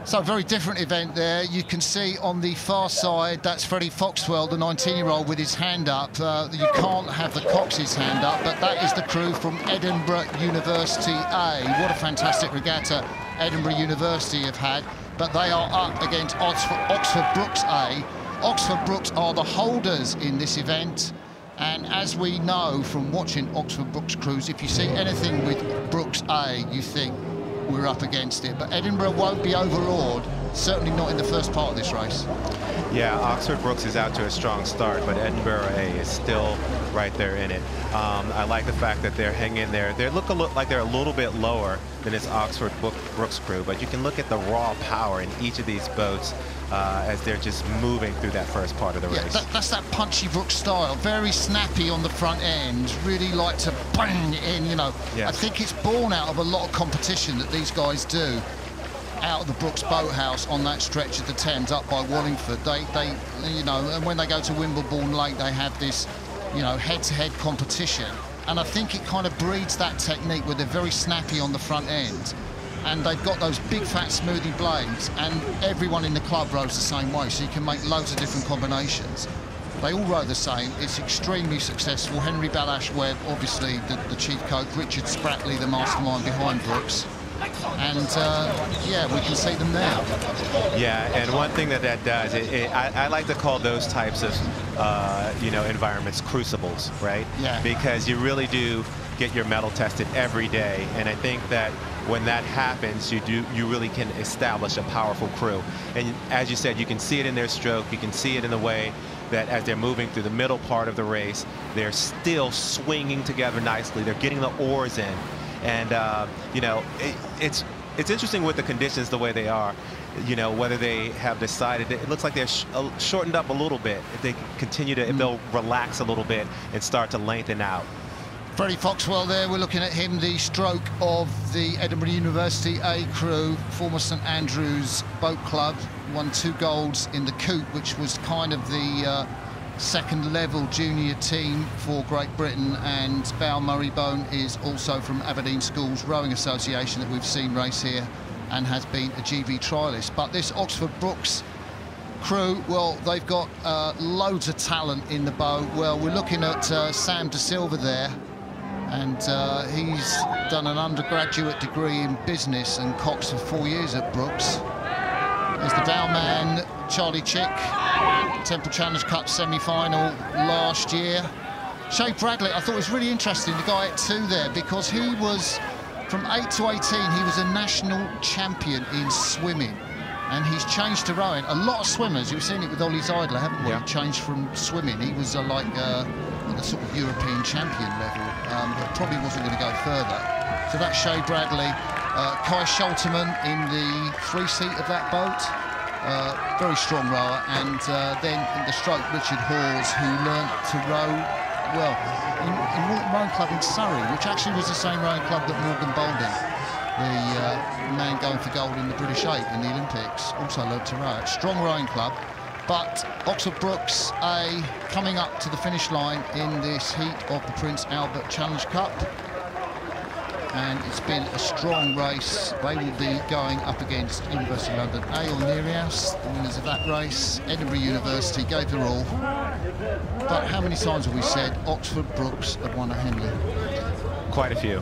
So, very different event there. You can see on the far side, that's Freddie Foxwell, the 19-year-old, with his hand up. You can't have the Cox's hand up, but that is the crew from Edinburgh University A. What a fantastic regatta Edinburgh University have had. But they are up against Oxford Brookes A. Oxford Brookes are the holders in this event. And as we know from watching Oxford Brookes crews, if you see anything with Brookes A, you think, we're up against it. But Edinburgh won't be overawed, certainly not in the first part of this race. Yeah, Oxford Brookes is out to a strong start, but Edinburgh A is still right there in it. I like the fact that they're hanging in there. They look like they're a little bit lower than this Oxford Brookes crew, but you can look at the raw power in each of these boats as they're just moving through that first part of the race. That's that punchy Brookes style, very snappy on the front end, really like to bang it in, you know. Yes. I think it's born out of a lot of competition that these guys do out of the Brookes boathouse on that stretch of the Thames up by Wallingford. They you know, and when they go to Wimbledon Lake, they have this, you know, head-to-head competition. And I think it kind of breeds that technique where they're very snappy on the front end. And they've got those big fat smoothie blades, and everyone in the club rows the same way, so you can make loads of different combinations. They all row the same. It's extremely successful. Henry Balash-Webb, obviously the chief coach, Richard Spratley, the mastermind behind Brookes. And yeah, we can see them now. Yeah, and one thing that does, I like to call those types of you know, environments crucibles, right? Yeah. Because you really do get your mettle tested every day, and I think that when that happens, you really can establish a powerful crew. And as you said, you can see it in their stroke, you can see it in the way that as they're moving through the middle part of the race, they're still swinging together nicely. They're getting the oars in. And, you know, it's interesting with the conditions the way they are, you know, whether they have decided, it looks like they're shortened up a little bit. If they continue to, if they'll relax a little bit and start to lengthen out. Freddie Foxwell there, we're looking at him, the stroke of the Edinburgh University A crew, former St Andrews Boat Club, won 2 golds in the Coupe, which was kind of the second level junior team for Great Britain, and Bal Murray-Bone is also from Aberdeen Schools Rowing Association that we've seen race here and has been a GB trialist. But this Oxford Brookes crew, well, they've got loads of talent in the boat. Well, we're looking at Sam De Silva there, and he's done an undergraduate degree in business and cox for 4 years at Brookes. There's the Dow man, Charlie Chick, Temple Challenge Cup semi-final last year. Shay Bradley, I thought it was really interesting, the guy at 2 there, because he was, from 8 to 18, he was a national champion in swimming. And he's changed to rowing. A lot of swimmers, you've seen it with Ollie Zeidler, haven't we? Yeah. Changed from swimming. He was like a sort of European champion level, but probably wasn't going to go further. So that's Shay Bradley. Kai Scholterman in the 3-seat of that boat. Very strong rower. And then in the stroke, Richard Hawes, who learnt to row, well, in Morton Rowing Club in Surrey, which actually was the same rowing club that Morgan Boulding, the man going for gold in the British 8 in the Olympics, also learnt to row. Strong rowing club. But Oxford Brookes A coming up to the finish line in this heat of the Prince Albert Challenge Cup. And it's been a strong race. They will be going up against University of London A or Nereus, the winners of that race. Edinburgh University gave their all. But how many times have we said Oxford Brookes have won a Henley? Quite a few.